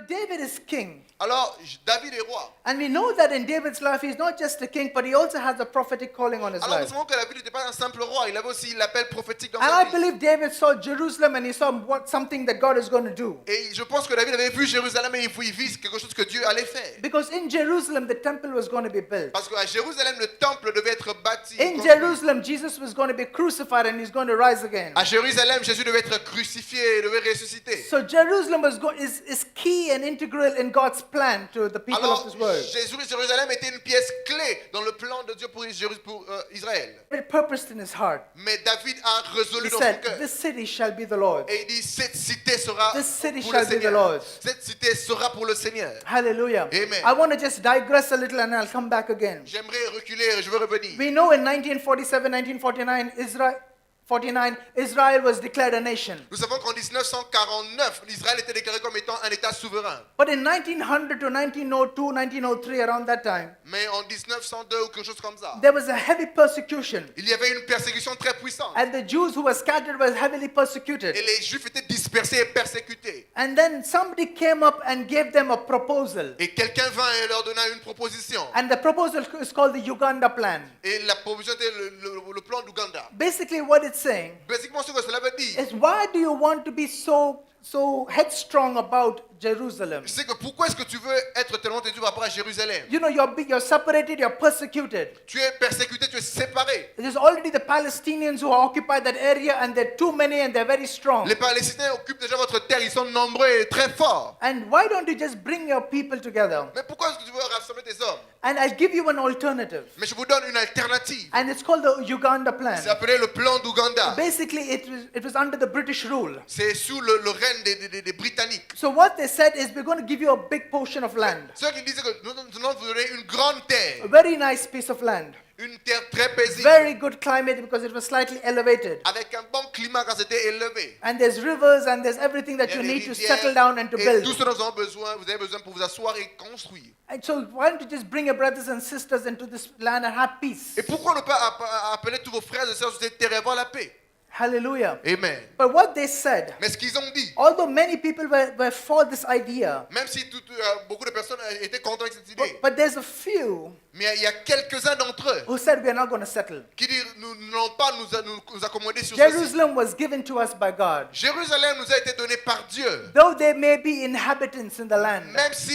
David is king. Alors, David est roi. And we know that in David's life, he's not just a king, but he also has a prophetic calling on his Alors, nous life. savons que David n'était pas un simple roi. Il avait aussi l'appel prophétique dans And sa I vie. believe David saw Jerusalem and he saw something that God is going to do. Et je pense que David avait vu Jérusalem et il vit quelque chose que Dieu allait faire. Because in Jerusalem, the temple was going to be built. Parce qu'à Jérusalem, le temple devait être bâti. In construit. Jerusalem, Jesus was going to be crucified and he's going to rise again. À Jérusalem, Jésus devait être crucifié et devait ressusciter. So Jerusalem is key and integral in God's plan to the people Alors, of this world. Jérusalem était une pièce clé dans le plan de Dieu pour Israël. David purposed in his heart. Mais David a He résolu dans son said, cœur. this city shall be the Lord's. Et il dit, cette cité sera This city pour shall le be the Seigneur. Lord's. Cette cité sera pour le Seigneur. Hallelujah. Amen. I want to just digress a little and I'll come back again. J'aimerais reculer et je veux revenir. We know in 1947, 1949, Israel was declared a nation. Nous savons qu'en 1949, Israël était déclaré comme étant un État souverain. But in 1900 to 1902, 1903, around that time, Mais en 1902 ou quelque chose comme ça, there was a heavy persecution. il y avait une persécution très puissante. And the Jews who were scattered were heavily persecuted. Et les Juifs étaient dispersés et persécutés. And then somebody came up and gave them a proposal. Et quelqu'un vint et leur donna une proposition. And the proposal is called the Uganda plan. Et la proposition était le plan d'Ouganda. Basically what it's saying Basiquement, ce que cela veut dire, is, why do you want to be so headstrong about Jerusalem? c'est que pourquoi est-ce que tu veux être tellement têtu par rapport à Jérusalem? You know, you're separated, you're persecuted. Tu es persécuté, tu es séparé. There's already the Palestinians who occupied that area, and they're too many and they're very strong. Les Palestiniens occupent déjà votre terre, ils sont nombreux et très forts. And why don't you just bring your people together? Mais pourquoi est-ce que tu veux rassembler tes hommes? And I'll give you an alternative. Mais je vous donne une alternative. And it's called the Uganda plan. C'est appelé le plan d'Ouganda. Basically, it was under the British rule. C'est sous le règne des Britanniques. So what they said is, we're going to give you a big portion of land. Ceux qui disaient que nous allons vous donner une grande terre. A very nice piece of land. Une terre très paisible. Very good climate because it was slightly elevated. Avec un bon climat quand c'était élevé. And there's rivers and there's everything that Il y a you des need to rivières settle down and to et build. tout ce dont vous avez besoin pour vous asseoir et construire. And so why don't you just bring your brothers and sisters into this land and have peace? Et pourquoi ne pas appeler tous vos frères et sœurs sur cette terre et avoir la paix? Hallelujah. Amen. But what they said, Mais ce qu'ils ont dit, although many people were for this idea, même si beaucoup de personnes étaient contents avec cette idée, but there's a few mais il y a quelques-uns d'entre eux who said we are not going to settle. qui disent nous n'allons pas nous accommoder sur ceci. Jerusalem was given to us by God. Jérusalem nous a été donné par Dieu. Though there may be inhabitants in the land, Même si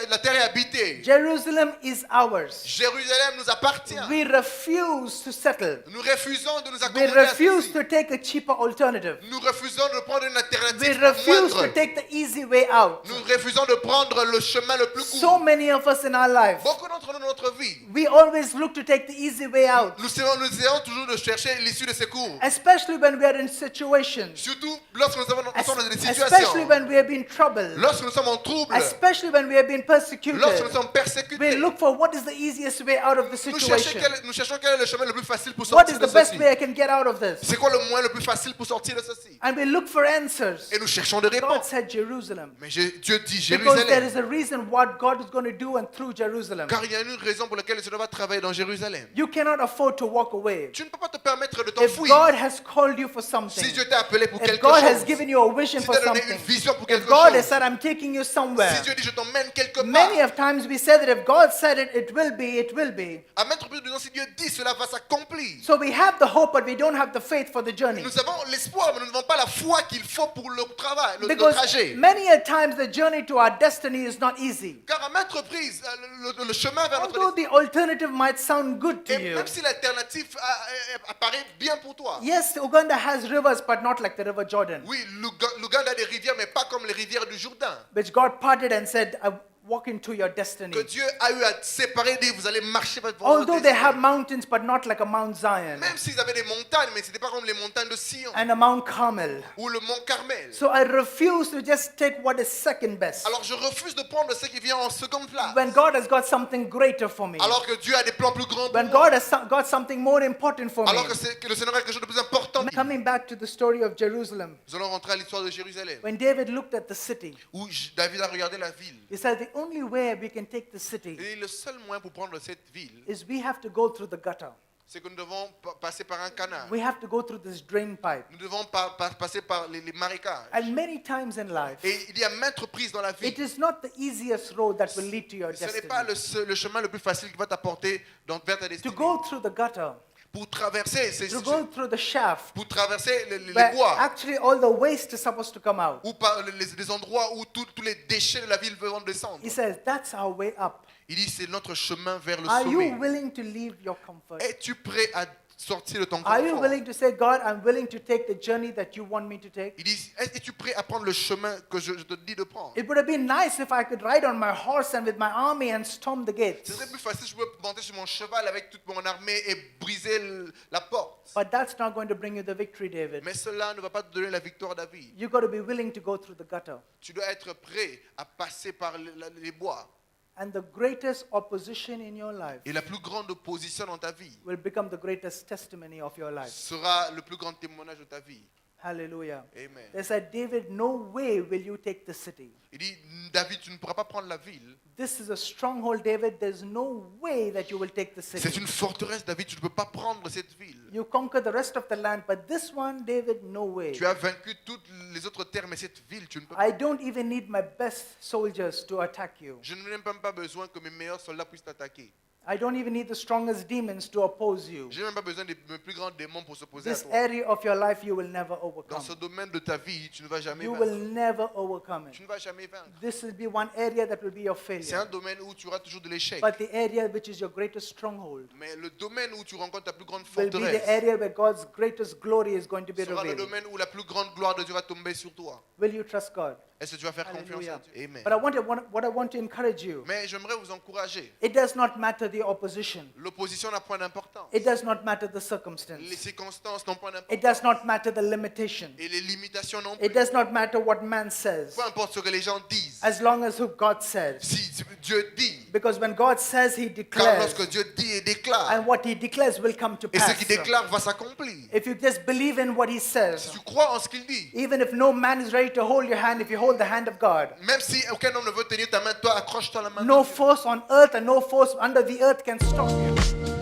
la terre est habitée, Jerusalem is ours. Jérusalem nous appartient. We refuse to settle. Nous refusons de nous We accommoder à refuse ceci. to take a cheaper alternative. Nous refusons de prendre une We alternative refuse to moindre. take the easy way out. Nous refusons de prendre le chemin le plus So court. many of us in our life, Beaucoup d'entre nous dans notre vie, we always look to take the easy way out, nous essayons toujours de chercher l'issue de secours. especially when we are in situations, Surtout lorsque nous sommes dans des especially situations. when we have been troubled, Lorsque nous sommes en trouble. especially when we have been persecuted. Lorsque nous sommes We persécutés. look for what is the easiest way out of the Nous cherchons situation. quel est le chemin le plus facile pour What sortir is de the best ceci. way I can get out of this? C'est quoi le moyen le plus facile pour sortir de ceci? And we look for answers. Et nous cherchons des God réponses. said Jerusalem. Mais Dieu dit Because there Jérusalem. is a reason what God is going to do and through Jerusalem. Car il y a une raison pour laquelle le Seigneur va travailler dans Jérusalem. You cannot afford to walk away. Tu ne peux pas te permettre de If t'enfuir. God has called you for something, Si Dieu t'a appelé pour if quelque God has chose, given you a vision si for t'a donné une something, vision pour if quelque God has chose, said, I'm taking you somewhere, si Dieu dit je t'emmène quelque many part, of times we say that if God said it, it will be, it will be. à maintes reprises nous disons si Dieu dit cela va s'accomplir. So we have the hope, but we don't have the faith for the journey. Nous avons l'espoir, mais nous n'avons pas la foi qu'il faut pour le travail, le Because trajet. many a times the journey to our destiny is not easy. Car à maintes reprises, le chemin vers notre Although the alternative might sound good to et you. même si l'alternative apparaît bien pour toi. Yes, Uganda has rivers, but not like the River Jordan, Oui, l'Ouganda a des rivières, mais pas comme les rivières du Jourdain. which God parted and said, I walk into your destiny. Que Dieu a eu à séparer, dit vous allez marcher vers votre Although they destinée. have mountains, but not like a Mount Zion Même s'ils avaient des montagnes, mais ce n'était pas comme les montagnes de Sion and a Mount Carmel. ou le mont Carmel. So I refuse to just take what is second best Alors je refuse de prendre ce qui vient en seconde place. when God has got something greater for me, Alors que Dieu a des plans plus grands pour when moi. God has got something more important for Alors me. que le Seigneur a quelque chose de plus important. Coming back to the story of Jerusalem, Nous allons rentrer à l'histoire de Jérusalem. when David looked at the city, Où David a regardé la ville. he said the only way we can take the city Et le seul moyen pour prendre cette ville, is we have to go through the gutter. c'est que nous devons passer par un canal. We have to go through this drain pipe. Nous devons passer par les marécages. And many times in life, Et il y a maintes reprises dans la vie. it is not the easiest road that will lead to your Ce n'est pas destiny. le chemin le plus facile qui va t'apporter vers ta To destinée. go through the gutter, Pour traverser, to go through the shaft, pour traverser les where bois, actually all the waste is supposed to come out. ou par les endroits où tous les déchets de la ville vont descendre. He says, that's our way up. Il dit c'est notre chemin vers le Are you sommet. willing to leave your comfort? Es-tu prêt à sortir de ton Are you confort? willing to say, God, I'm willing to take the journey that you want me to take? Il dit es-tu prêt à prendre le chemin que je te dis de prendre? It would have been nice if I could ride on my horse and with my army and storm the Ce gates. serait plus facile si je pouvais monter sur mon cheval avec toute mon armée et briser la porte. But that's not going to bring you the victory, David. Mais cela ne va pas te donner la victoire, David. You've got to be willing to go through the gutter. Tu dois être prêt à passer par les bois. And the greatest opposition in your life Et la plus grande opposition dans ta vie will become the greatest testimony of your life. sera le plus grand témoignage de ta vie. Hallelujah. Amen. They said, David, no way will you take the city. Il dit, David, tu ne pourras pas prendre la ville. This is a stronghold, David. There's no way that you will take the C'est city. une forteresse, David, tu ne peux pas prendre cette ville. You conquer the rest of the land, but this one, David, no way. Tu as vaincu toutes les autres terres, mais cette ville, tu ne peux I pas. don't even need my best soldiers to attack you. Je n'ai même pas besoin que mes meilleurs soldats puissent t'attaquer. I don't even need the strongest demons to oppose you. Je n'ai même pas besoin de mes plus grands démons pour s'opposer à This toi. area of your life you will never Dans overcome. ce domaine de ta vie, tu ne vas jamais You will vaincre. never overcome Tu it. ne vas jamais vaincre. This will be one area that will be your C'est un failure. domaine où tu auras toujours de l'échec. But the area which is your greatest stronghold Mais le domaine où tu rencontres ta plus grande will be the forteresse area where God's greatest glory is going to be sera le revealed. domaine où la plus grande gloire de Dieu va tomber sur toi. Will you trust God? Est-ce que tu vas faire confiance à Hallelujah. Dieu? Amen. But what I want to encourage you, Mais j'aimerais vous encourager. it does not matter the opposition. L'opposition n'a point d'importance. It does not matter the Les circumstance. circonstances n'ont point It d'importance. does not matter the limitation. Et les limitations non It plus. does not matter what man says, Peu importe ce que les gens disent. as long as who God says. Si Dieu dit, Because when God says, He car declares, lorsque Dieu dit et déclare, and what He declares will come to et ce pass. qu'il déclare va s'accomplir. If you just believe in what He Si says, tu crois en ce qu'il dit, even if no man is ready to hold your hand, if you hold the hand of God, même si aucun homme ne veut tenir ta main, toi accroche-toi à la main. no de Dieu. force on earth and no force under the earth can stop you.